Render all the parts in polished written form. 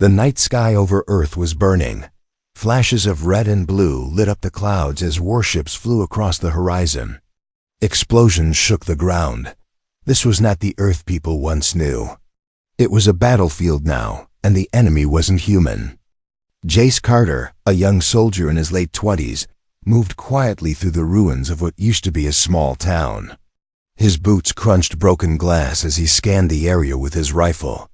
The night sky over Earth was burning. Flashes of red and blue lit up the clouds as warships flew across the horizon. Explosions shook the ground. This was not the Earth people once knew. It was a battlefield now, and the enemy wasn't human. Jace Carter, a young soldier in his late 20s, moved quietly through the ruins of what used to be a small town. His boots crunched broken glass as he scanned the area with his rifle.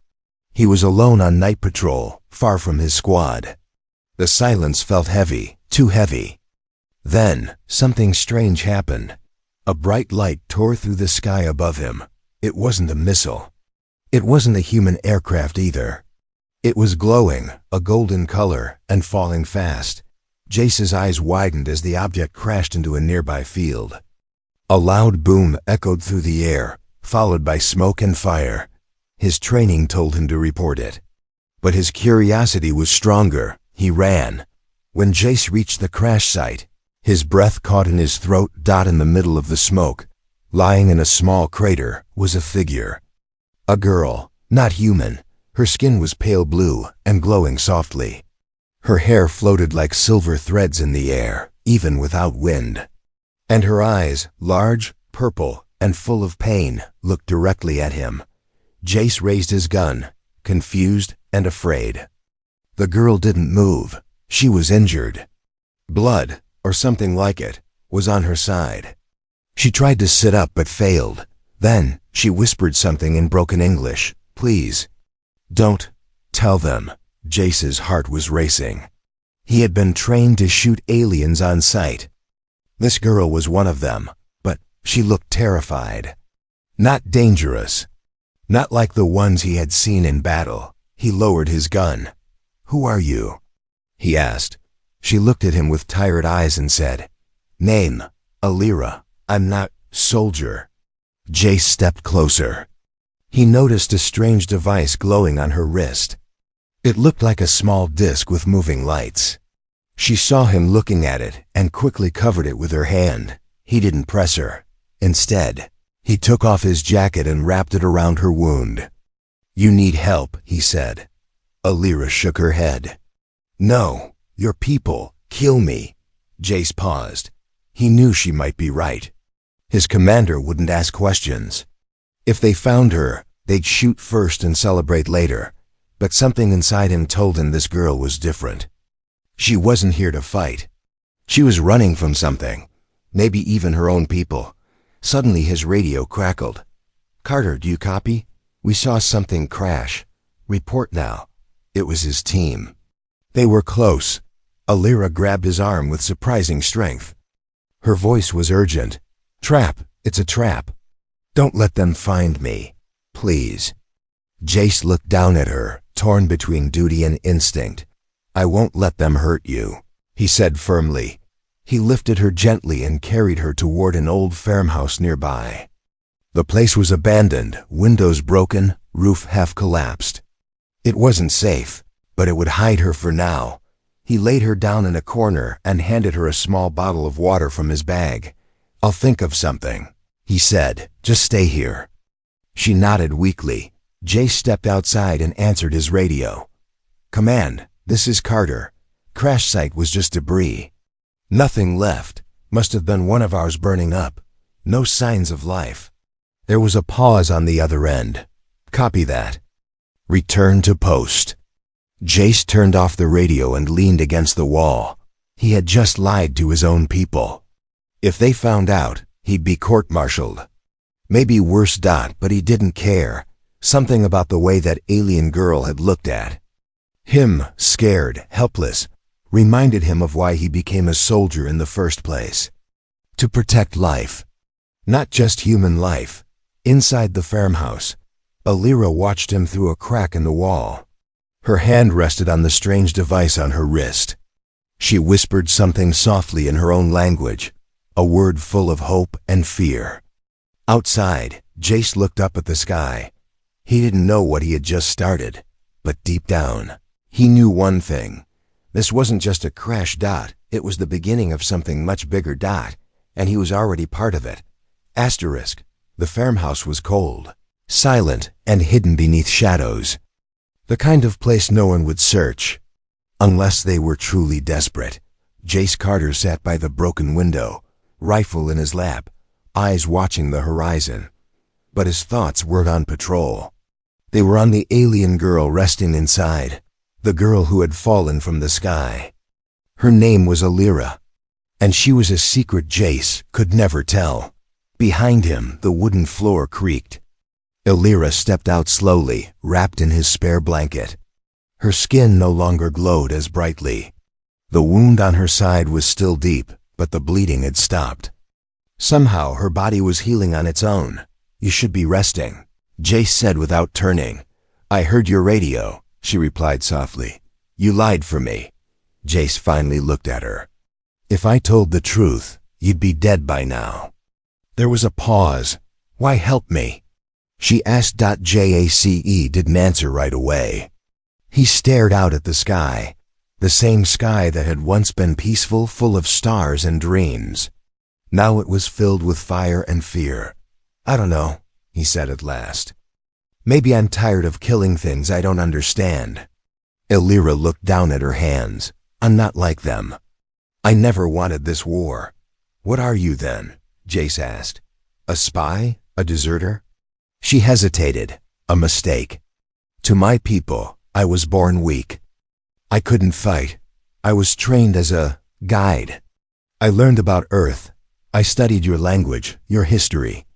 He was alone on night patrol, far from his squad. The silence felt heavy, too heavy. Then, something strange happened. A bright light tore through the sky above him. It wasn't a missile. It wasn't a human aircraft either. It was glowing, a golden color, and falling fast. Jace's eyes widened as the object crashed into a nearby field. A loud boom echoed through the air, followed by smoke and fire. His training told him to report it. But his curiosity was stronger. He ran. When Jace reached the crash site, his breath caught in his throat. In the middle of the smoke, lying in a small crater, was a figure. A girl, not human. Her skin was pale blue and glowing softly. Her hair floated like silver threads in the air, even without wind. And her eyes, large, purple, and full of pain, looked directly at him. Jace raised his gun, confused and afraid. The girl didn't move. She was injured. Blood, or something like it, was on her side. She tried to sit up but failed. Then, she whispered something in broken English. "Please, don't tell them." Jace's heart was racing. He had been trained to shoot aliens on sight. This girl was one of them, but she looked terrified. Not dangerous. Not like the ones he had seen in battle. He lowered his gun. "Who are you?" he asked. She looked at him with tired eyes and said, "Name, Alira. I'm not soldier." Jace stepped closer. He noticed a strange device glowing on her wrist. It looked like a small disc with moving lights. She saw him looking at it and quickly covered it with her hand. He didn't press her. Instead, he took off his jacket and wrapped it around her wound. "You need help," he said. Alira shook her head. "No, your people, kill me." Jace paused. He knew she might be right. His commander wouldn't ask questions. If they found her, they'd shoot first and celebrate later. But something inside him told him this girl was different. She wasn't here to fight. She was running from something, maybe even her own people. Suddenly his radio crackled. "Carter, do you copy? We saw something crash. Report now." It was his team. They were close. Alira grabbed his arm with surprising strength. Her voice was urgent. "Trap, it's a trap. Don't let them find me. Please." Jace looked down at her, torn between duty and instinct. "I won't let them hurt you," he said firmly. He lifted her gently and carried her toward an old farmhouse nearby. The place was abandoned, windows broken, roof half collapsed. It wasn't safe, but it would hide her for now. He laid her down in a corner and handed her a small bottle of water from his bag. "I'll think of something," he said. "Just stay here." She nodded weakly. Jace stepped outside and answered his radio. "Command, this is Carter. Crash site was just debris. Nothing left. Must have been one of ours burning up. No signs of life." There was a pause on the other end. "Copy that. Return to post." Jace turned off the radio and leaned against the wall. He had just lied to his own people. If they found out, he'd be court-martialed. Maybe worse. But he didn't care. Something about the way that alien girl had looked at him, scared, helpless, reminded him of why he became a soldier in the first place. To protect life. Not just human life. Inside the farmhouse, Alira watched him through a crack in the wall. Her hand rested on the strange device on her wrist. She whispered something softly in her own language, a word full of hope and fear. Outside, Jace looked up at the sky. He didn't know what he had just started, but deep down, he knew one thing. This wasn't just a crash. It was the beginning of something much bigger. And he was already part of it. Asterisk. The farmhouse was cold, silent, and hidden beneath shadows. The kind of place no one would search, unless they were truly desperate. Jace Carter sat by the broken window, rifle in his lap, eyes watching the horizon. But his thoughts weren't on patrol. They were on the alien girl resting inside, the girl who had fallen from the sky. Her name was Alira, and she was a secret Jace could never tell. Behind him, the wooden floor creaked. Alira stepped out slowly, wrapped in his spare blanket. Her skin no longer glowed as brightly. The wound on her side was still deep, but the bleeding had stopped. Somehow her body was healing on its own. "You should be resting," Jace said without turning. "I heard your radio," she replied softly. "You lied for me." Jace finally looked at her. "If I told the truth, you'd be dead by now." There was a pause. "Why help me?" she asked. Jace didn't answer right away. He stared out at the sky, the same sky that had once been peaceful, full of stars and dreams. Now it was filled with fire and fear. "I don't know," he said at last. "Maybe I'm tired of killing things I don't understand." Alira looked down at her hands. "I'm not like them. I never wanted this war." "What are you then?" Jace asked. "A spy? A deserter?" She hesitated. "A mistake. To my people, I was born weak. I couldn't fight. I was trained as a guide. I learned about Earth. I studied your language, your history.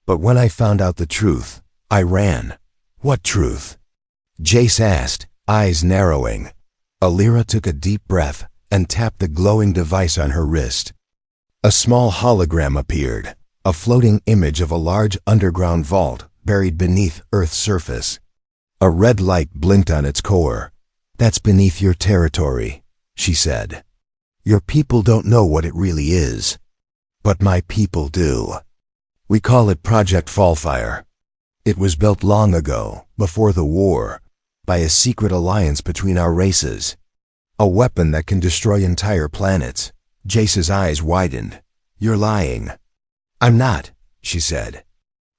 But when I found out the truth, I ran." "What truth?" Jace asked, eyes narrowing. Alira took a deep breath and tapped the glowing device on her wrist. A small hologram appeared, a floating image of a large underground vault buried beneath Earth's surface. A red light blinked on its core. "That's beneath your territory," she said. "Your people don't know what it really is. But my people do. We call it Project Fallfire. It was built long ago, before the war, by a secret alliance between our races. A weapon that can destroy entire planets." Jace's eyes widened. "You're lying." "I'm not," she said.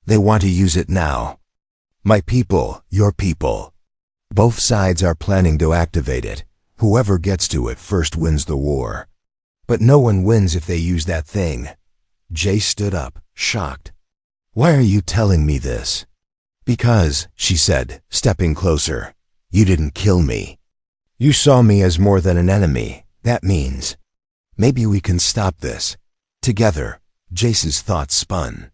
"They want to use it now. My people, your people. Both sides are planning to activate it. Whoever gets to it first wins the war. But no one wins if they use that thing." Jace stood up, shocked. "Why are you telling me this?" "Because," she said, stepping closer, "you didn't kill me. You saw me as more than an enemy. That means maybe we can stop this. Together." Jace's thoughts spun.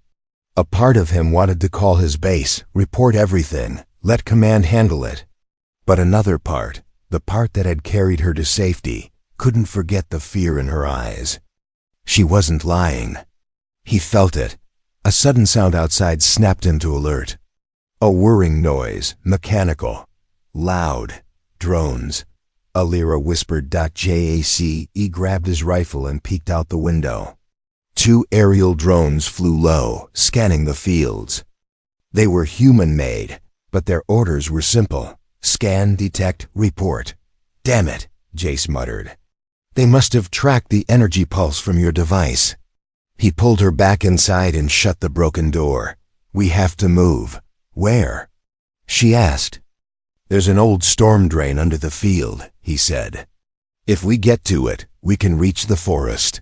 A part of him wanted to call his base, report everything, let command handle it. But another part, the part that had carried her to safety, couldn't forget the fear in her eyes. She wasn't lying. He felt it. A sudden sound outside snapped him to alert. A whirring noise, mechanical, loud. "Drones," Alira whispered. Jace grabbed his rifle and peeked out the window. 2 aerial drones flew low, scanning the fields. They were human-made, but their orders were simple. Scan, detect, report. "Damn it," Jace muttered. "They must have tracked the energy pulse from your device." He pulled her back inside and shut the broken door. "We have to move." "Where?" she asked. "There's an old storm drain under the field," he said. "If we get to it, we can reach the forest.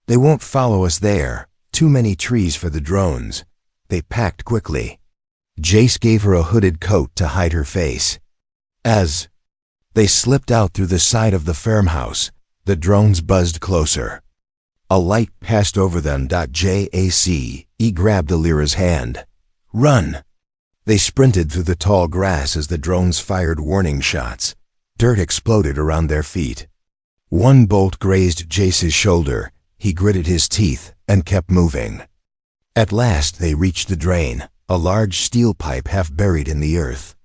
They won't follow us there. Too many trees for the drones." They packed quickly. Jace gave her a hooded coat to hide her face. As they slipped out through the side of the farmhouse, the drones buzzed closer. A light passed over them. Jace grabbed Alira's hand. "Run!" They sprinted through the tall grass as the drones fired warning shots. Dirt exploded around their feet. One bolt grazed Jace's shoulder. He gritted his teeth and kept moving. At last they reached the drain, a large steel pipe half buried in the earth.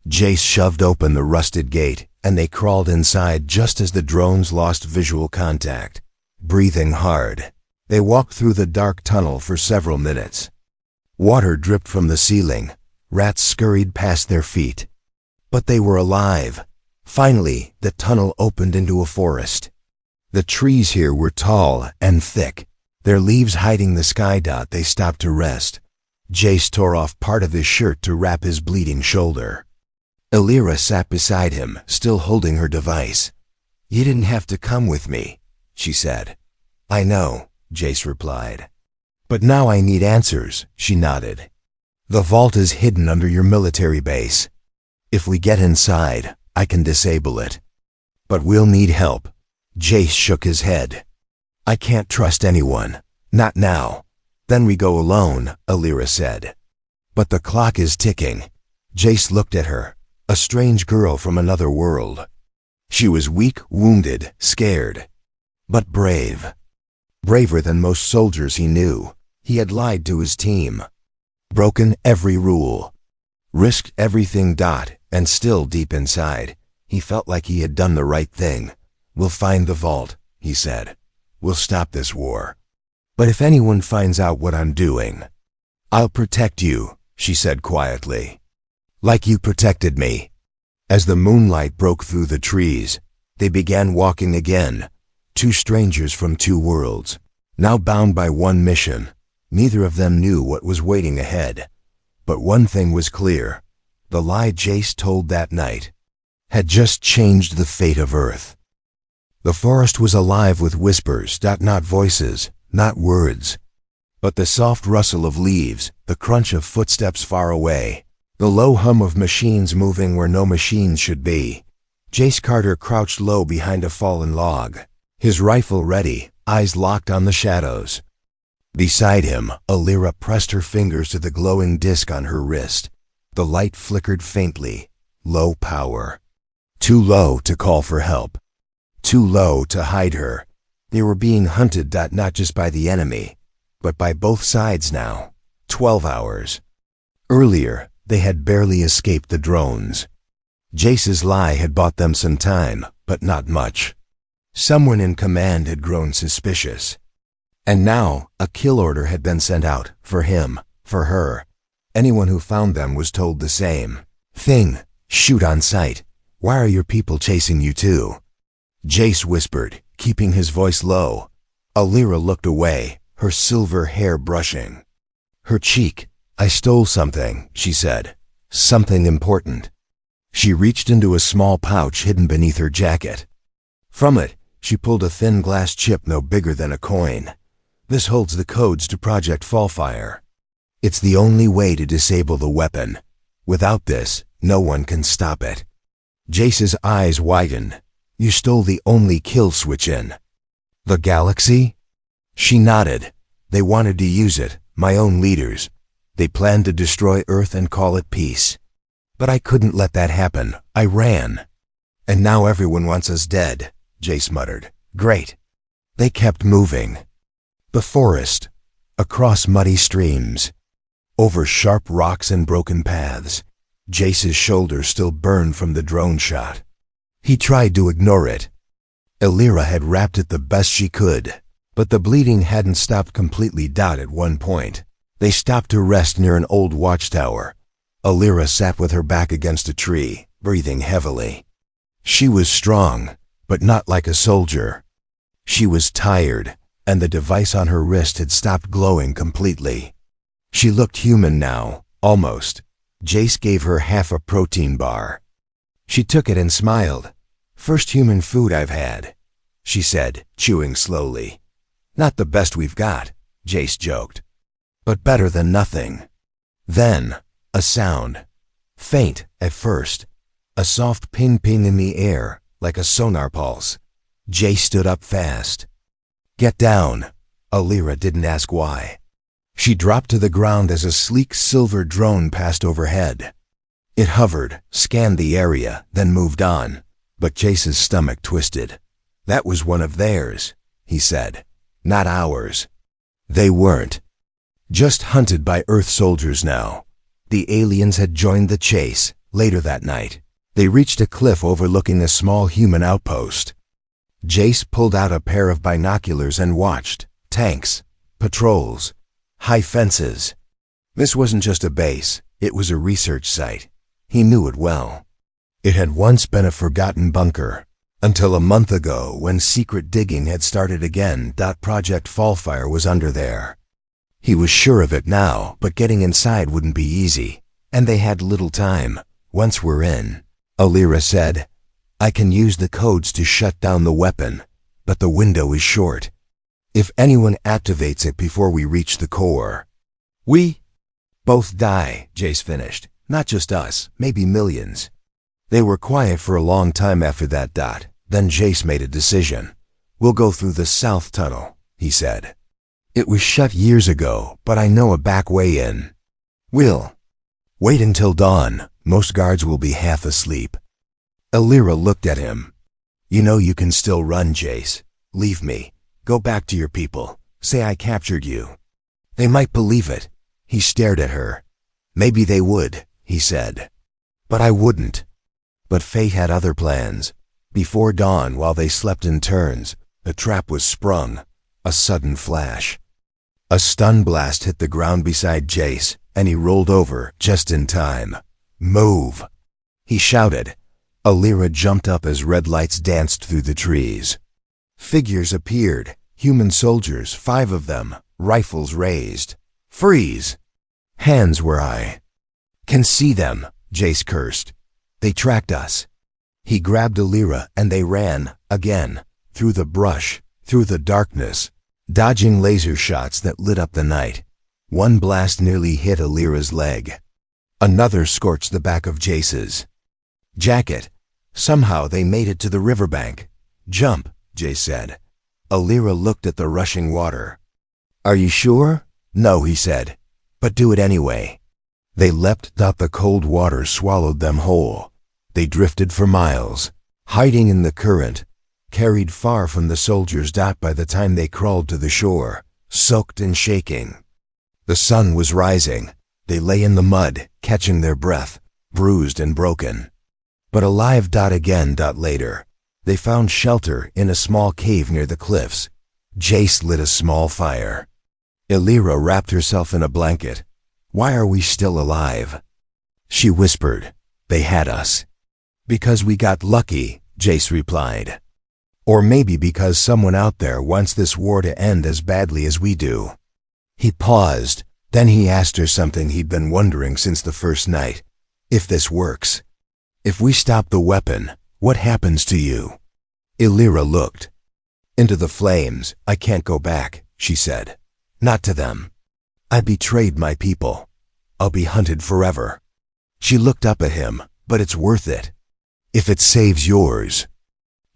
Jace shoved open the rusted gate, and they crawled inside just as the drones lost visual contact. Breathing hard, they walked through the dark tunnel for several minutes. Water dripped from the ceiling. Rats scurried past their feet. But they were alive. Finally, the tunnel opened into a forest. The trees here were tall and thick, their leaves hiding the sky. They stopped to rest. Jace tore off part of his shirt to wrap his bleeding shoulder. Elira sat beside him, still holding her device. "You didn't have to come with me," she said. "I know," Jace replied. "But now I need answers," she nodded. "The vault is hidden under your military base. If we get inside, I can disable it. But we'll need help." Jace shook his head. "I can't trust anyone. Not now." "Then we go alone," Elira said. "But the clock is ticking." Jace looked at her, a strange girl from another world. She was weak, wounded, scared, but brave. Braver than most soldiers he knew. He had lied to his team, broken every rule, risked everything. And still deep inside, he felt like he had done the right thing. "We'll find the vault," he said. "We'll stop this war. But if anyone finds out what I'm doing, I'll protect you," she said quietly. "Like you protected me." As the moonlight broke through the trees, they began walking again, two strangers from two worlds, now bound by one mission. Neither of them knew what was waiting ahead. But one thing was clear. The lie Jace told that night had just changed the fate of Earth. The forest was alive with whispers, not voices, not words, but the soft rustle of leaves, the crunch of footsteps far away, the low hum of machines moving where no machines should be. Jace Carter crouched low behind a fallen log, his rifle ready, eyes locked on the shadows. Beside him, Elira pressed her fingers to the glowing disc on her wrist. The light flickered faintly. Low power. Too low to call for help. Too low to hide her. They were being hunted, not just by the enemy, but by both sides now. 12 hours. Earlier, they had barely escaped the drones. Jace's lie had bought them some time, but not much. Someone in command had grown suspicious. And now, a kill order had been sent out, for him, for her. Anyone who found them was told the same thing: shoot on sight. Why are your people chasing you too? Jace whispered, keeping his voice low. Elira looked away, her silver hair brushing her cheek. "I stole something," she said. "Something important." She reached into a small pouch hidden beneath her jacket. From it, she pulled a thin glass chip no bigger than a coin. "This holds the codes to Project Fallfire. It's the only way to disable the weapon. Without this, no one can stop it." Jace's eyes widened. "You stole the only kill switch in the galaxy?" She nodded. "They wanted to use it, my own leaders. They planned to destroy Earth and call it peace. But I couldn't let that happen. I ran. And now everyone wants us dead," Jace muttered. "Great." They kept moving. The forest, across muddy streams, over sharp rocks and broken paths. Jace's shoulder still burned from the drone shot. He tried to ignore it. Elira had wrapped it the best she could, but the bleeding hadn't stopped completely. At one point, they stopped to rest near an old watchtower. Elira sat with her back against a tree, breathing heavily. She was strong, but not like a soldier. She was tired, and the device on her wrist had stopped glowing completely. She looked human now, almost. Jace gave her half a protein bar. She took it and smiled. "First human food I've had," she said, chewing slowly. "Not the best we've got," Jace joked, "but better than nothing." Then, a sound. Faint at first. A soft ping-ping in the air, like a sonar pulse. Jace stood up fast. "Get down." Elira didn't ask why. She dropped to the ground as a sleek silver drone passed overhead. It hovered, scanned the area, then moved on. But Jace's stomach twisted. "That was one of theirs," he said. "Not ours." They weren't. Just hunted by Earth soldiers now. The aliens had joined the chase. Later that night, they reached a cliff overlooking a small human outpost. Jace pulled out a pair of binoculars and watched. Tanks, patrols, high fences. This wasn't just a base, it was a research site. He knew it well. It had once been a forgotten bunker, until a month ago when secret digging had started again. Project Fallfire was under there. He was sure of it now, but getting inside wouldn't be easy, and they had little time. Once we're in, Alira said, I can use the codes to shut down the weapon, but the window is short. If anyone activates it before we reach the core, we both die, Jace finished. Not just us, maybe millions. They were quiet for a long time after that. Then Jace made a decision. We'll go through the south tunnel, he said. It was shut years ago, but I know a back way in. We'll wait until dawn. Most guards will be half asleep. Alira looked at him. You know you can still run, Jace. Leave me. Go back to your people. Say I captured you. They might believe it. He stared at her. Maybe they would, he said. But I wouldn't. But fate had other plans. Before dawn, while they slept in turns, a trap was sprung. A sudden flash. A stun blast hit the ground beside Jace, and he rolled over just in time. Move! He shouted. Alira jumped up as red lights danced through the trees. Figures appeared, human soldiers, 5 of them, rifles raised. Freeze! Hands where I can see them, Jace cursed. They tracked us. He grabbed Alira and they ran, again, through the brush, through the darkness, dodging laser shots that lit up the night. One blast nearly hit Alira's leg. Another scorched the back of Jace's jacket. Somehow they made it to the riverbank. Jump, Jace said. Alira looked at the rushing water. Are you sure? No, he said. But do it anyway. They leapt. The cold water swallowed them whole. They drifted for miles, hiding in the current, carried far from the soldiers. By the time they crawled to the shore, soaked and shaking. The sun was rising. They lay in the mud, catching their breath, bruised and broken. But alive. Again. Later, they found shelter in a small cave near the cliffs. Jace lit a small fire. Alira wrapped herself in a blanket. Why are we still alive? She whispered. They had us. Because we got lucky, Jace replied. Or maybe because someone out there wants this war to end as badly as we do. He paused. Then he asked her something he'd been wondering since the first night. If this works, if we stop the weapon, what happens to you? Alira looked into the flames. I can't go back, she said. Not to them. I betrayed my people. I'll be hunted forever. She looked up at him. But it's worth it. If it saves yours.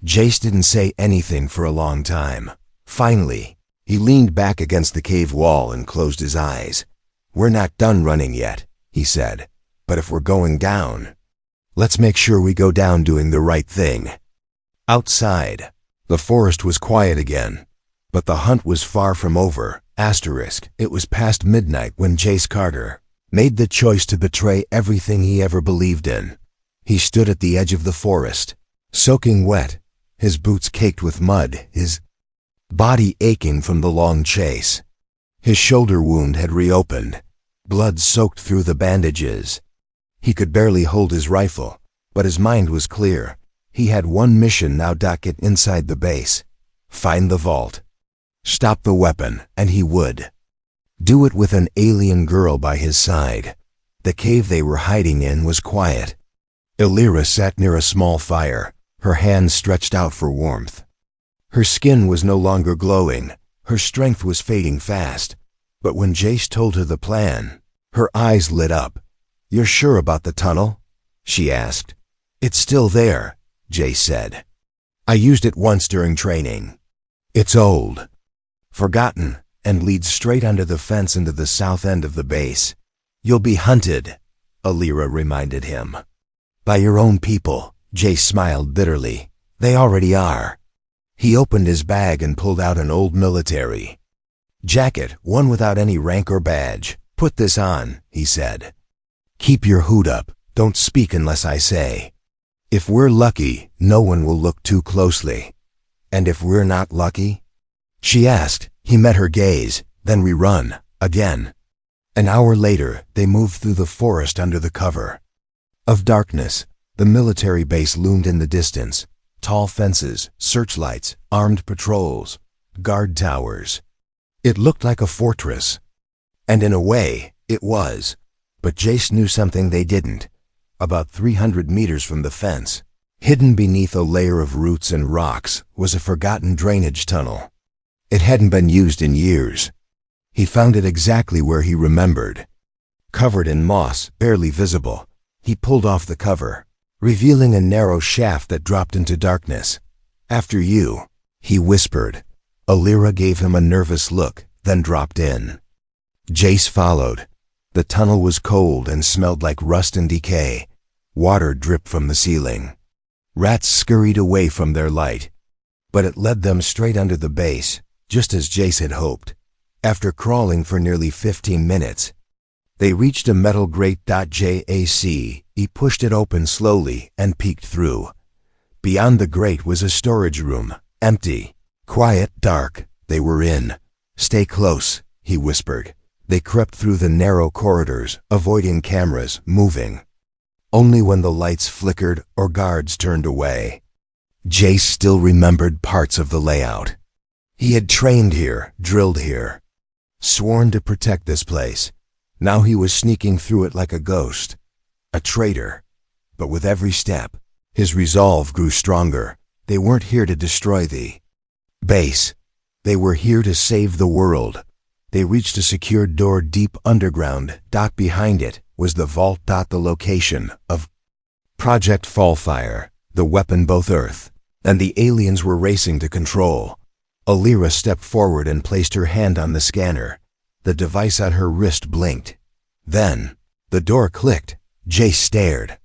Jace didn't say anything for a long time. Finally, he leaned back against the cave wall and closed his eyes. We're not done running yet, he said. But if we're going down, let's make sure we go down doing the right thing. Outside, the forest was quiet again. But the hunt was far from over. It was past midnight when Jace Carter made the choice to betray everything he ever believed in. He stood at the edge of the forest, soaking wet, his boots caked with mud, his body aching from the long chase. His shoulder wound had reopened, blood soaked through the bandages. He could barely hold his rifle, but his mind was clear. He had one mission now. Get inside the base, find the vault, stop the weapon, and he would do it with an alien girl by his side. The cave they were hiding in was quiet. Alira sat near a small fire, her hands stretched out for warmth. Her skin was no longer glowing, her strength was fading fast. But when Jace told her the plan, her eyes lit up. You're sure about the tunnel? She asked. It's still there, Jace said. I used it once during training. It's old, forgotten, and leads straight under the fence into the south end of the base. You'll be hunted, Alira reminded him. By your own people, Jace smiled bitterly. They already are. He opened his bag and pulled out an old military jacket, one without any rank or badge. Put this on, he said. Keep your hood up. Don't speak unless I say. If we're lucky, no one will look too closely. And if we're not lucky? She asked. He met her gaze. Then we run, again. An hour later, they moved through the forest under the cover of darkness. The military base loomed in the distance. Tall fences, searchlights, armed patrols, guard towers. It looked like a fortress. And in a way, it was. But Jace knew something they didn't. about 300 meters from the fence. Hidden beneath a layer of roots and rocks was a forgotten drainage tunnel. It hadn't been used in years. He found it exactly where he remembered. Covered in moss, barely visible, he pulled off the cover, revealing a narrow shaft that dropped into darkness. "After you," he whispered. Alira gave him a nervous look, then dropped in. Jace followed. The tunnel was cold and smelled like rust and decay. Water dripped from the ceiling. Rats scurried away from their light. But it led them straight under the base, just as Jace had hoped. After crawling for nearly 15 minutes, they reached a metal grate. JAC. He pushed it open slowly and peeked through. Beyond the grate was a storage room, empty, quiet, dark. They were in. "Stay close," he whispered. They crept through the narrow corridors, avoiding cameras, moving only when the lights flickered or guards turned away. Jace still remembered parts of the layout. He had trained here, drilled here, sworn to protect this place. Now he was sneaking through it like a ghost, a traitor. But with every step, his resolve grew stronger. They weren't here to destroy the base. They were here to save the world. They reached a secured door deep underground. Behind it was the vault. The location of Project Fallfire, the weapon both Earth and the aliens were racing to control. Alira stepped forward and placed her hand on the scanner. The device on her wrist blinked. Then, the door clicked. Jace stared.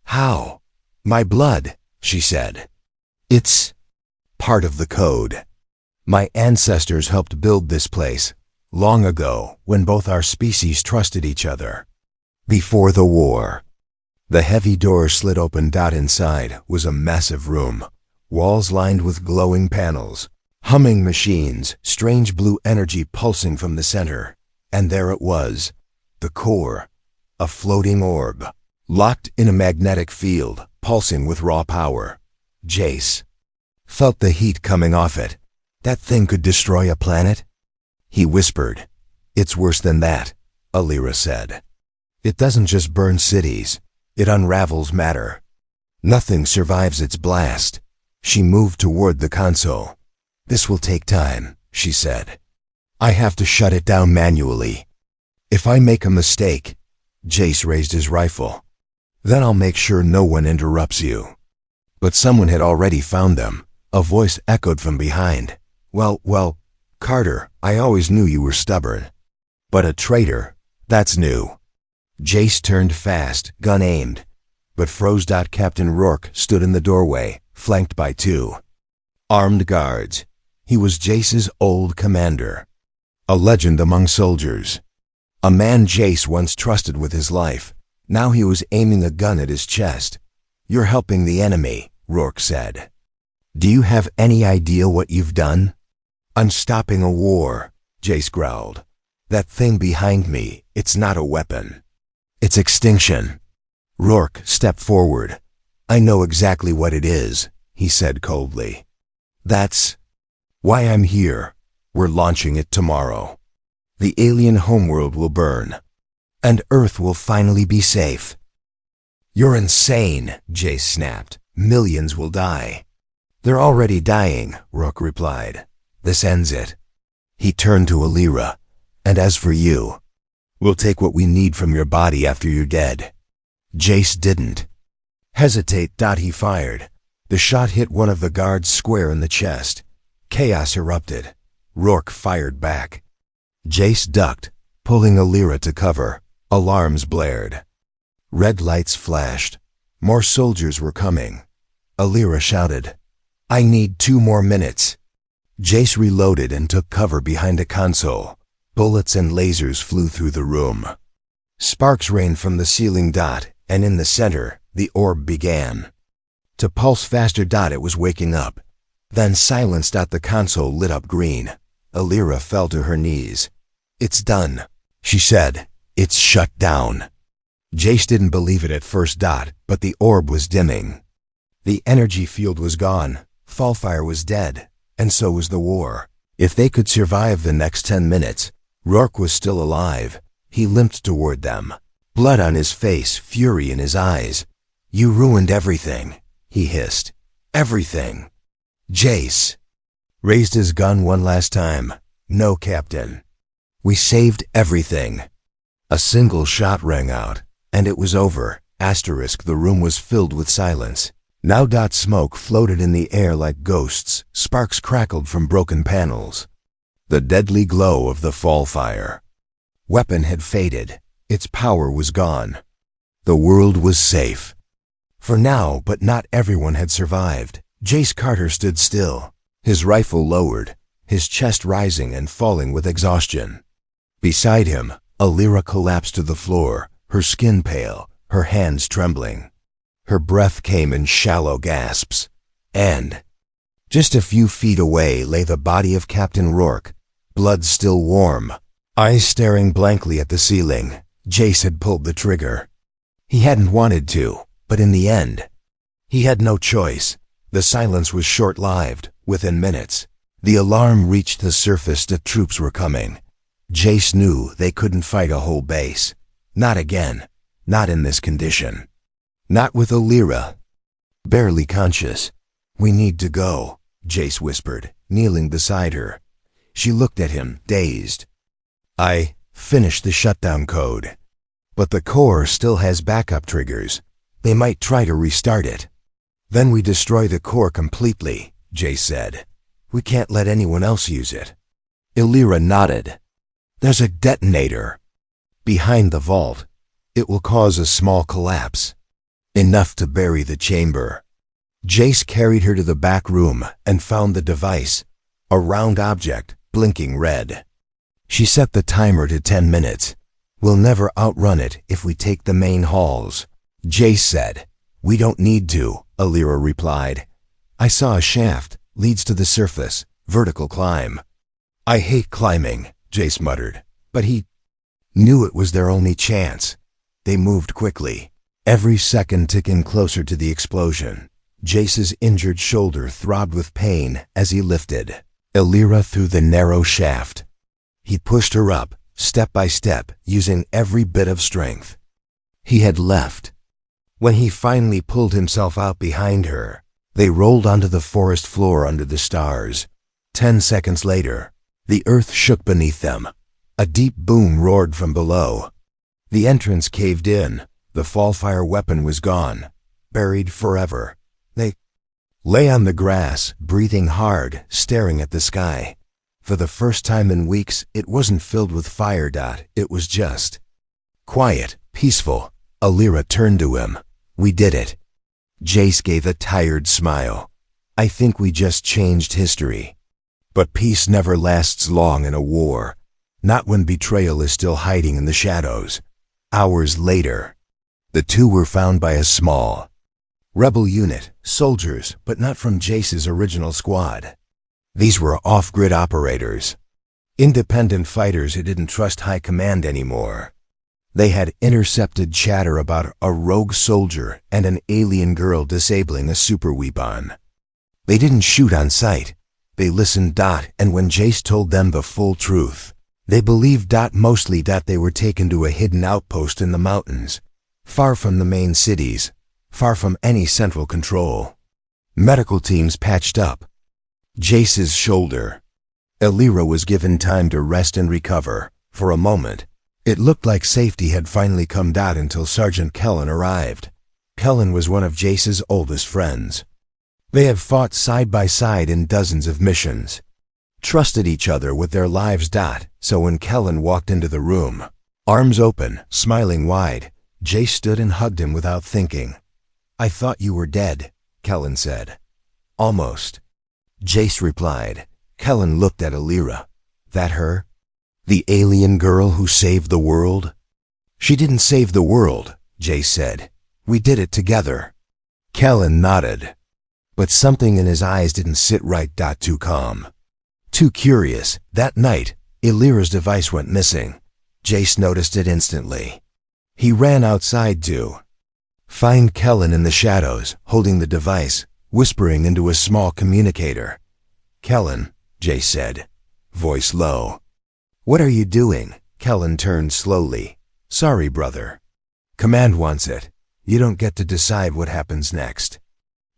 "How?" "My blood," she said. "It's part of the code. My ancestors helped build this place, long ago, when both our species trusted each other. Before the war." The heavy door slid open. Inside was a massive room, walls lined with glowing panels, humming machines, strange blue energy pulsing from the center. And there it was, the core, a floating orb, locked in a magnetic field, pulsing with raw power. Jace felt the heat coming off it. That thing could destroy a planet? He whispered. "It's worse than that," Alira said. "It doesn't just burn cities, it unravels matter. Nothing survives its blast." She moved toward the console. "This will take time," she said. "I have to shut it down manually. If I make a mistake," Jace raised his rifle, "then I'll make sure no one interrupts you." But someone had already found them. A voice echoed from behind. Well, Carter, I always knew you were stubborn. But a traitor, that's new." Jace turned fast, gun aimed, but froze. Captain Rourke stood in the doorway, flanked by 2 armed guards. He was Jace's old commander, a legend among soldiers, a man Jace once trusted with his life. Now he was aiming a gun at his chest. "You're helping the enemy," Rourke said. "Do you have any idea what you've done?" "I'm stopping a war," Jace growled. "That thing behind me, it's not a weapon. It's extinction." Rourke stepped forward. "I know exactly what it is," he said coldly. "That's why I'm here. We're launching it tomorrow. The alien homeworld will burn, and Earth will finally be safe." "You're insane," Jace snapped. "Millions will die." "They're already dying," Rourke replied. "This ends it." He turned to Alira. "And as for you, we'll take what we need from your body after you're dead." Jace didn't hesitate. He fired. The shot hit one of the guards square in the chest. Chaos erupted. Rourke fired back. Jace ducked, pulling Alira to cover. Alarms blared. Red lights flashed. More soldiers were coming. Alira shouted, "I need 2 more minutes." Jace reloaded and took cover behind a console. Bullets and lasers flew through the room. Sparks rained from the ceiling. And in the center, the orb began to pulse faster. It was waking up. Then silence. The console lit up green. Alira fell to her knees. "It's done," she said. "It's shut down." Jace didn't believe it at first. But the orb was dimming. The energy field was gone. Fallfire was dead. And so was the war. If they could survive the next 10 minutes, Rourke was still alive. He limped toward them, blood on his face, fury in his eyes. You ruined everything, he hissed. Everything. Jace raised his gun one last time. No, Captain. We saved everything. A single shot rang out, and it was over. The room was filled with silence. Now smoke floated in the air like ghosts. Sparks crackled from broken panels. The deadly glow of the fall fire. Weapon had faded. Its power was gone. The world was safe. For now, but not everyone had survived. Jace Carter stood still, his rifle lowered, his chest rising and falling with exhaustion. Beside him, Alira collapsed to the floor, her skin pale, her hands trembling. Her breath came in shallow gasps. And just a few feet away lay the body of Captain Rourke, blood still warm, eyes staring blankly at the ceiling. Jace had pulled the trigger. He hadn't wanted to, but in the end, he had no choice. The silence was short-lived. Within minutes, the alarm reached the surface that troops were coming. Jace knew they couldn't fight a whole base. Not again. Not in this condition. Not with Alira. Barely conscious. We need to go, Jace whispered, kneeling beside her. She looked at him, dazed. I finished the shutdown code. But the core still has backup triggers. They might try to restart it. Then we destroy the core completely, Jace said. We can't let anyone else use it. Alira nodded. There's a detonator behind the vault. It will cause a small collapse. Enough to bury the chamber. Jace carried her to the back room and found the device, a round object, blinking red. She set the timer to 10 minutes. We'll never outrun it if we take the main halls, Jace said. We don't need to, Alira replied. I saw a shaft, leads to the surface, vertical climb. I hate climbing, Jace muttered, but he knew it was their only chance. They moved quickly, every second ticking closer to the explosion. Jace's injured shoulder throbbed with pain as he lifted Alira through the narrow shaft. He pushed her up, step by step, using every bit of strength he had left. When he finally pulled himself out behind her, they rolled onto the forest floor under the stars. 10 seconds later, the earth shook beneath them. A deep boom roared from below. The entrance caved in. The fallfire weapon was gone, buried forever. They lay on the grass, breathing hard, staring at the sky. For the first time in weeks, it wasn't filled with fire. It was just quiet, peaceful. Alira turned to him. We did it. Jace gave a tired smile. I think we just changed history. But peace never lasts long in a war. Not when betrayal is still hiding in the shadows. Hours later, the two were found by a small rebel unit, soldiers, but not from Jace's original squad. These were off-grid operators, independent fighters who didn't trust high command anymore. They had intercepted chatter about a rogue soldier and an alien girl disabling a super weapon. They didn't shoot on sight. They listened. And when Jace told them the full truth, they believed. Mostly they were taken to a hidden outpost in the mountains, far from the main cities, far from any central control. Medical teams patched up Jace's shoulder. Alira was given time to rest and recover. For a moment, it looked like safety had finally come. Until Sergeant Kellen arrived. Kellen was one of Jace's oldest friends. They had fought side by side in dozens of missions, trusted each other with their lives. So when Kellen walked into the room, arms open, smiling wide, Jace stood and hugged him without thinking. I thought you were dead, Kellen said. Almost, Jace replied. Kellen looked at Alira. That her? The alien girl who saved the world? She didn't save the world, Jace said. We did it together. Kellen nodded. But something in his eyes didn't sit right. Too calm, too curious. That night, Alira's device went missing. Jace noticed it instantly. He ran outside to find Kellen in the shadows, holding the device, whispering into a small communicator. Kellen, Jace said, voice low. What are you doing? Kellen turned slowly. Sorry, brother. Command wants it. You don't get to decide what happens next.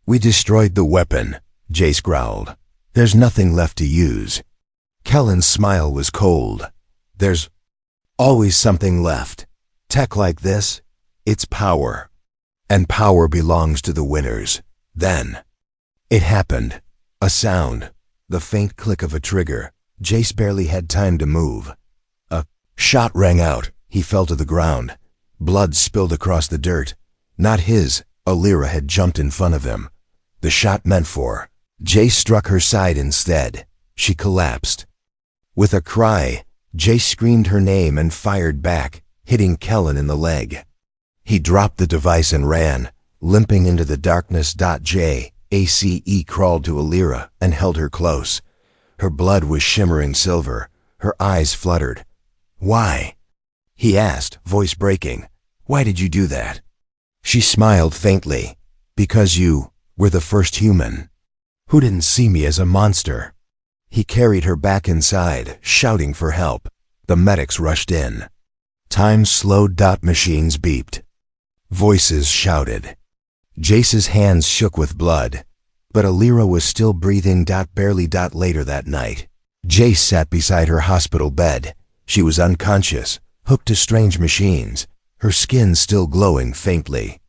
We destroyed the weapon, Jace growled. There's nothing left to use. Kellen's smile was cold. There's always something left. Tech like this, it's power. And power belongs to the winners. Then it happened. A sound. The faint click of a trigger. Jace barely had time to move. A shot rang out. He fell to the ground. Blood spilled across the dirt. Not his. Alira had jumped in front of him. The shot meant for. Jace struck her side instead. She collapsed. With a cry, Jace screamed her name and fired back, hitting Kellen in the leg. He dropped the device and ran, limping into the darkness. Jace crawled to Alira and held her close. Her blood was shimmering silver. Her eyes fluttered. Why? He asked, voice breaking. Why did you do that? She smiled faintly. Because you were the first human who didn't see me as a monster. He carried her back inside, shouting for help. The medics rushed in. Time slowed. Machines beeped. Voices shouted. Jace's hands shook with blood, but Alira was still breathing. Barely. Later that night, Jace sat beside her hospital bed. She was unconscious, hooked to strange machines, her skin still glowing faintly.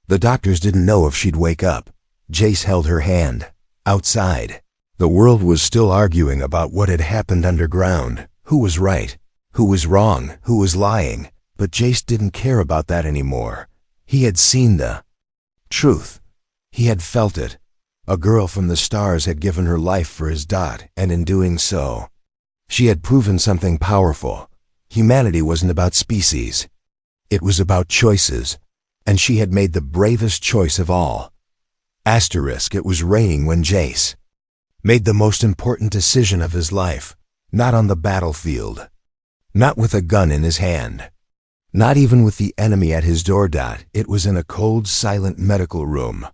The doctors didn't know if she'd wake up. Jace held her hand. Outside, the world was still arguing about what had happened underground. Who was right? Who was wrong? Who was lying? But Jace didn't care about that anymore. He had seen the truth. He had felt it. A girl from the stars had given her life for his and in doing so, she had proven something powerful. Humanity wasn't about species. It was about choices, and she had made the bravest choice of all. It was raining when Jace made the most important decision of his life, not on the battlefield, not with a gun in his hand, not even with the enemy at his door. It was in a cold, silent medical room,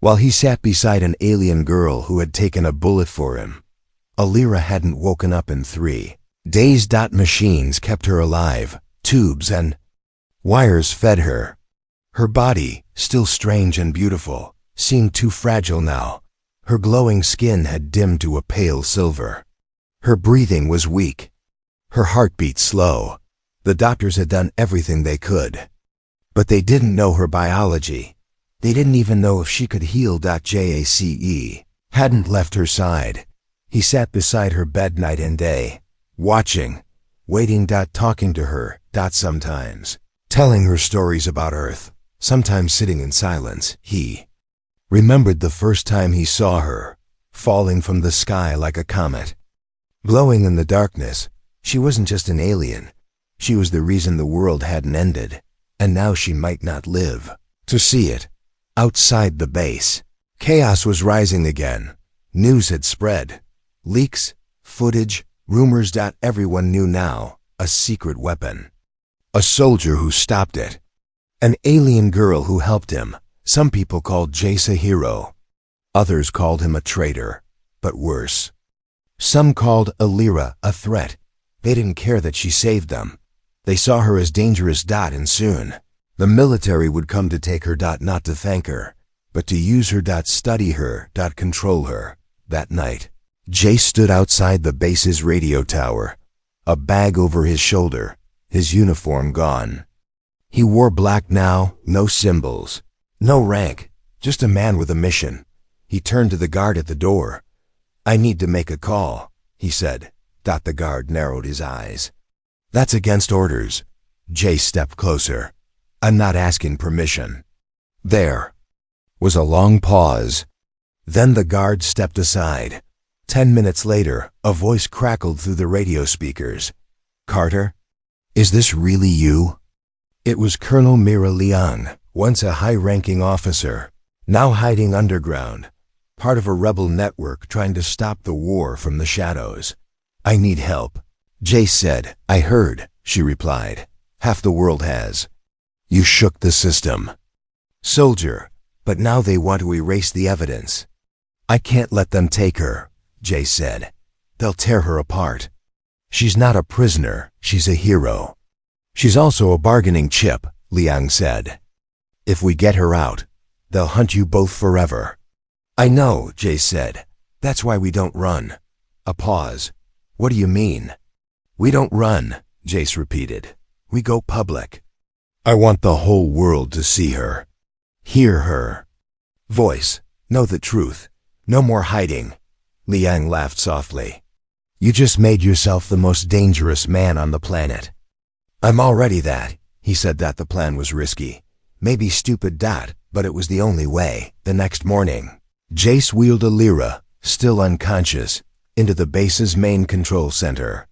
while he sat beside an alien girl who had taken a bullet for him. Alira hadn't woken up in 3 days. Machines kept her alive. Tubes and wires fed her. Her body, still strange and beautiful, seemed too fragile now. Her glowing skin had dimmed to a pale silver. Her breathing was weak. Her heartbeat slow. The doctors had done everything they could, but they didn't know her biology. They didn't even know if she could heal. Jace hadn't left her side. He sat beside her bed night and day, watching, waiting. Talking to her. Sometimes telling her stories about Earth, sometimes sitting in silence. He remembered the first time he saw her, falling from the sky like a comet, glowing in the darkness. She wasn't just an alien. She was the reason the world hadn't ended, and now she might not live to see it. Outside the base, chaos was rising again. News had spread. Leaks, footage, rumors. Everyone knew now. A secret weapon. A soldier who stopped it. An alien girl who helped him. Some people called Jace a hero. Others called him a traitor. But worse, some called Alira a threat. They didn't care that she saved them. They saw her as dangerous. And soon, the military would come to take her. Not to thank her, but to use her. Study her. Control her. That night, Jace stood outside the base's radio tower, a bag over his shoulder, his uniform gone. He wore black now, no symbols, no rank, just a man with a mission. He turned to the guard at the door. "I need to make a call," he said. The guard narrowed his eyes. "That's against orders." Jace stepped closer. "I'm not asking permission." There was a long pause. Then the guard stepped aside. 10 minutes later, a voice crackled through the radio speakers. "Carter, is this really you?" It was Colonel Mira Liang, once a high-ranking officer, now hiding underground, part of a rebel network trying to stop the war from the shadows. "I need help," Jace said. "I heard," she replied. "Half the world has. You shook the system." "Soldier, but now they want to erase the evidence." "I can't let them take her," Jace said. "They'll tear her apart. She's not a prisoner, she's a hero." "She's also a bargaining chip," Liang said. If we get her out, they'll hunt you both forever. I know, Jace said. That's why we don't run. A pause. What do you mean? We don't run, Jace repeated. We go public. I want the whole world to see her. Hear her. Voice. Know the truth. No more hiding. Liang laughed softly. You just made yourself the most dangerous man on the planet. I'm already that. He said that the plan was risky. Maybe stupid, but it was the only way. The next morning, Jace wheeled Alira, still unconscious, into the base's main control center.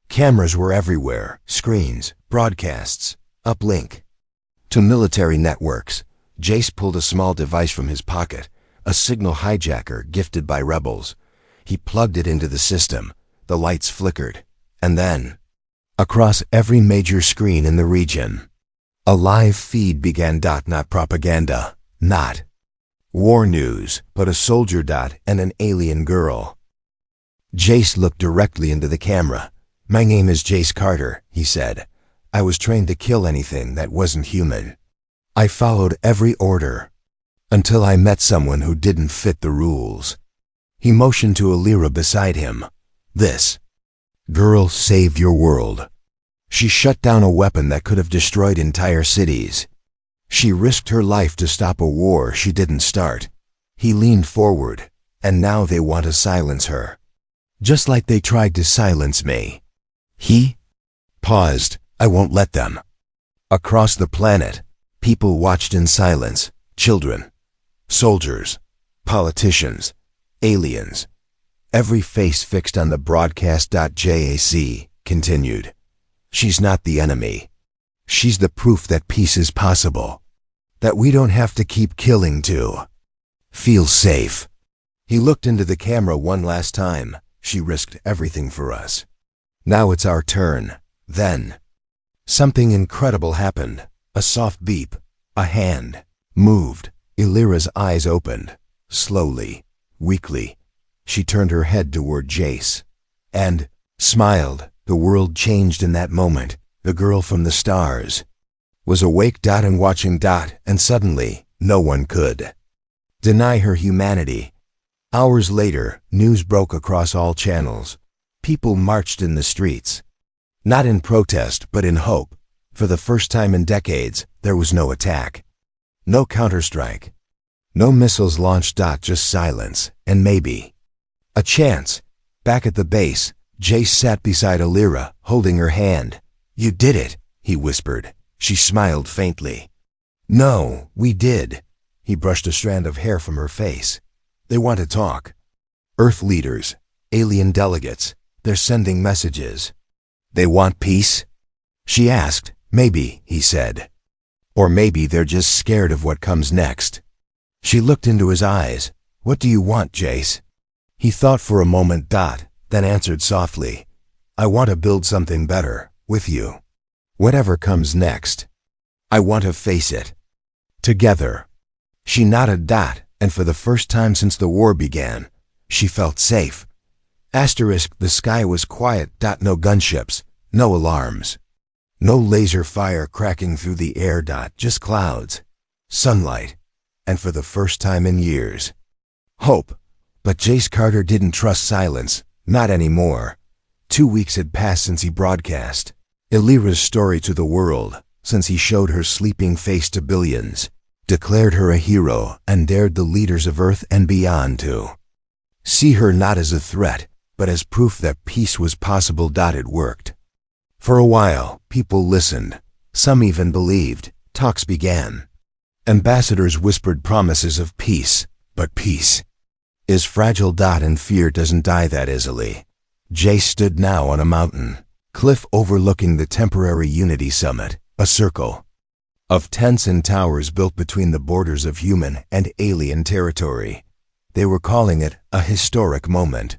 Cameras were everywhere, screens, broadcasts, uplink. To military networks, Jace pulled a small device from his pocket, a signal hijacker gifted by rebels. He plugged it into the system. The lights flickered, and then, across every major screen in the region, a live feed began. Not propaganda, not war news, but a soldier and an alien girl. Jace looked directly into the camera. My name is Jace Carter, he said. I was trained to kill anything that wasn't human. I followed every order, until I met someone who didn't fit the rules. He motioned to Alira beside him. This girl saved your world. She shut down a weapon that could have destroyed entire cities. She risked her life to stop a war she didn't start. He leaned forward, and now they want to silence her. Just like they tried to silence me. He paused. I won't let them. Across the planet, people watched in silence. Children, soldiers, politicians, aliens. Every face fixed on the broadcast. Jac continued. She's not the enemy. She's the proof that peace is possible. That we don't have to keep killing to feel safe. He looked into the camera one last time. She risked everything for us. Now it's our turn. Then, something incredible happened. A soft beep. A hand moved. Alira's eyes opened. Slowly, weakly. She turned her head toward Jace and smiled. The world changed in that moment. The girl from the stars was awake and watching and suddenly no one could deny her humanity. Hours later, news broke across all channels. People marched in the streets. Not in protest, but in hope. For the first time in decades, there was no attack. No counterstrike. No missiles launched. Just silence, and maybe a chance. Back at the base, Jace sat beside Alira, holding her hand. You did it, he whispered. She smiled faintly. No, we did. He brushed a strand of hair from her face. They want to talk. Earth leaders, alien delegates, they're sending messages. They want peace? She asked. Maybe, he said. Or maybe they're just scared of what comes next. She looked into his eyes. What do you want, Jace? He thought for a moment, then answered softly. I want to build something better, with you. Whatever comes next. I want to face it. Together. She nodded, and for the first time since the war began, she felt safe. The sky was quiet. No gunships, no alarms. No laser fire cracking through the air. Just clouds, sunlight, and for the first time in years, hope. But Jace Carter didn't trust silence, not anymore. 2 weeks had passed since he broadcast Alira's story to the world, since he showed her sleeping face to billions, declared her a hero, and dared the leaders of Earth and beyond to see her not as a threat, but as proof that peace was possible. It worked. For a while, people listened. Some even believed. Talks began. Ambassadors whispered promises of peace, but peace is fragile. And fear doesn't die that easily. Jace stood now on a mountain cliff overlooking the temporary Unity Summit, a circle of tents and towers built between the borders of human and alien territory. They were calling it a historic moment.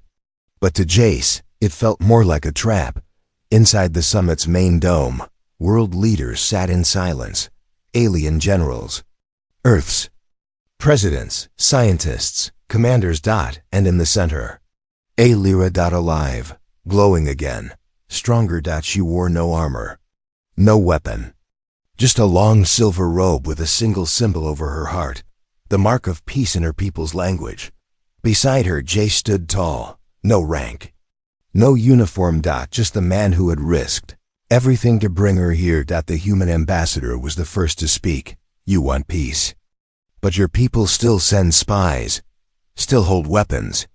But to Jace, it felt more like a trap. Inside the summit's main dome, world leaders sat in silence. Alien generals, Earth's presidents, scientists, commanders. And in the center, Alira. Alive, glowing again, stronger. She wore no armor, no weapon. Just a long silver robe with a single symbol over her heart, the mark of peace in her people's language. Beside her, Jace stood tall, no rank, no uniform. Just the man who had risked everything to bring her here. The human ambassador was the first to speak. You want peace, but your people still send spies, still hold weapons.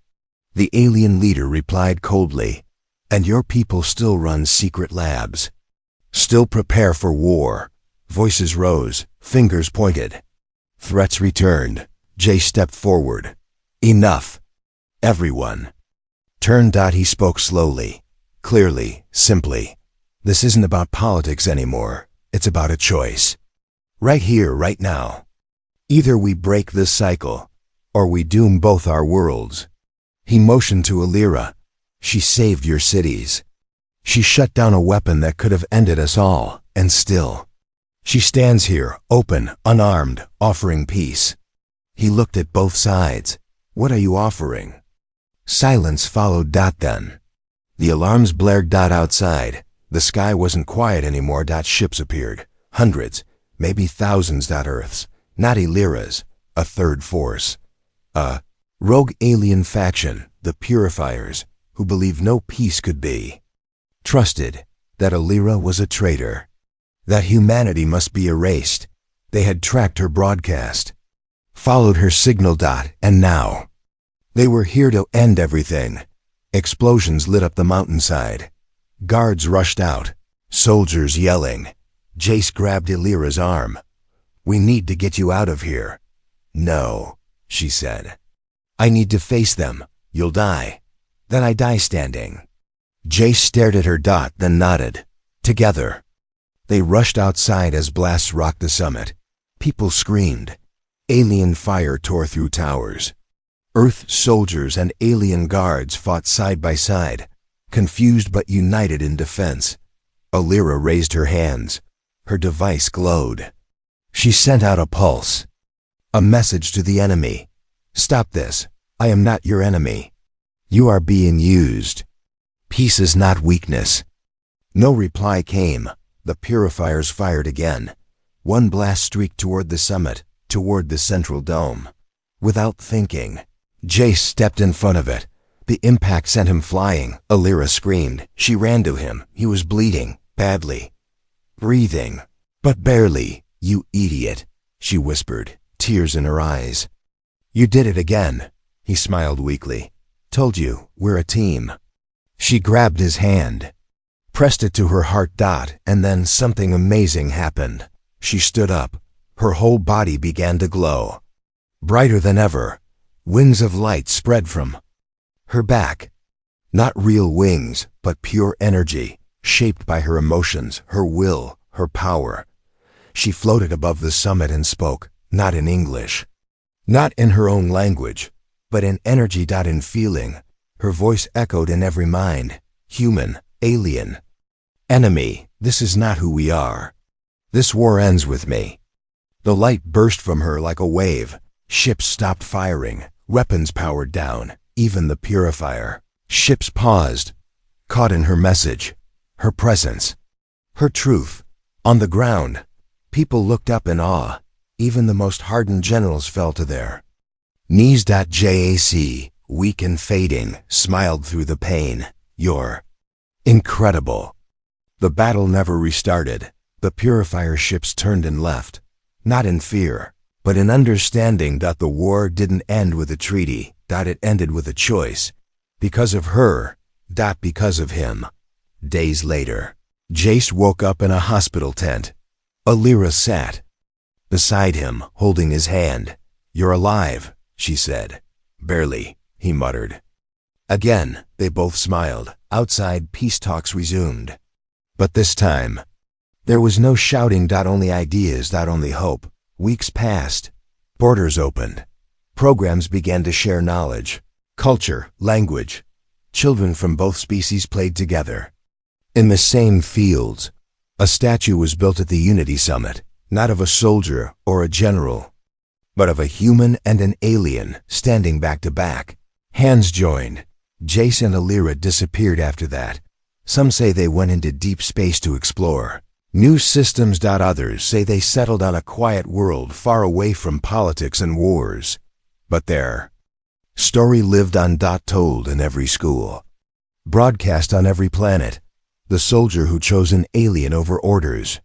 The alien leader replied coldly, and your people still run secret labs, still prepare for war. Voices rose, fingers pointed. Threats returned. Jay stepped forward. Enough. Everyone. Turn. He spoke slowly, clearly, simply. This isn't about politics anymore. It's about a choice. Right here, right now. Either we break this cycle, or we doom both our worlds. He motioned to Alira. She saved your cities. She shut down a weapon that could have ended us all, and still, she stands here, open, unarmed, offering peace. He looked at both sides. What are you offering? Silence followed. Then the alarms blared. Outside, the sky wasn't quiet anymore. Ships appeared. Hundreds, maybe thousands. Earths, not Alira's, a third force. A rogue alien faction, the Purifiers, who believed no peace could be. Trusted that Alira was a traitor, that humanity must be erased. They had tracked her broadcast, followed her signal. And now, they were here to end everything. Explosions lit up the mountainside. Guards rushed out, soldiers yelling. Jace grabbed Alira's arm. We need to get you out of here. No, she said. I need to face them. You'll die. Then I die standing. Jace stared at her. Then nodded. Together. They rushed outside as blasts rocked the summit. People screamed. Alien fire tore through towers. Earth soldiers and alien guards fought side by side, confused but united in defense. Alira raised her hands. Her device glowed. She sent out a pulse. A message to the enemy. Stop this. I am not your enemy. You are being used. Peace is not weakness. No reply came. The Purifiers fired again. One blast streaked toward the summit, toward the central dome. Without thinking, Jace stepped in front of it. The impact sent him flying. Alira screamed. She ran to him. He was bleeding, badly. Breathing, but barely. You idiot, she whispered, tears in her eyes. You did it again. He smiled weakly. Told you, we're a team. She grabbed his hand, pressed it to her heart. And then something amazing happened. She stood up. Her whole body began to glow. Brighter than ever. Wings of light spread from her back. Not real wings, but pure energy, shaped by her emotions, her will, her power. She floated above the summit and spoke, not in English, not in her own language, but in energy. In feeling. Her voice echoed in every mind. Human, alien, enemy, this is not who we are. This war ends with me. The light burst from her like a wave. Ships stopped firing. Weapons powered down. Even the Purifier. Ships paused, caught in her message, her presence, her truth. On the ground, people looked up in awe. Even the most hardened generals fell to their knees. Jac, weak and fading, smiled through the pain. You're incredible. The battle never restarted. The Purifier ships turned and left, not in fear, but in understanding. The war didn't end with a treaty. It ended with a choice. Because of her. Because of him. Days later, Jace woke up in a hospital tent. Alira sat beside him, holding his hand. You're alive, she said. Barely, he muttered. Again, they both smiled. Outside, peace talks resumed. But this time, there was no shouting. Only ideas. Only hope. Weeks passed. Borders opened. Programs began to share knowledge, culture, language. Children from both species played together. In the same fields, a statue was built at the Unity Summit, not of a soldier or a general, but of a human and an alien standing back to back. Hands joined. Jace and Alira disappeared after that. Some say they went into deep space to explore. New systems. Others say they settled on a quiet world far away from politics and wars. But their story lived on. Told in every school, broadcast on every planet. The soldier who chose an alien over orders,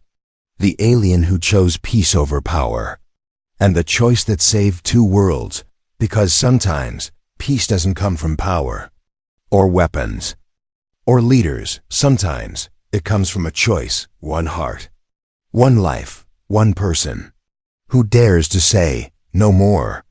the alien who chose peace over power, and the choice that saved two worlds, because sometimes peace doesn't come from power, or weapons, or leaders. Sometimes it comes from a choice, one heart, one life, one person, who dares to say, no more.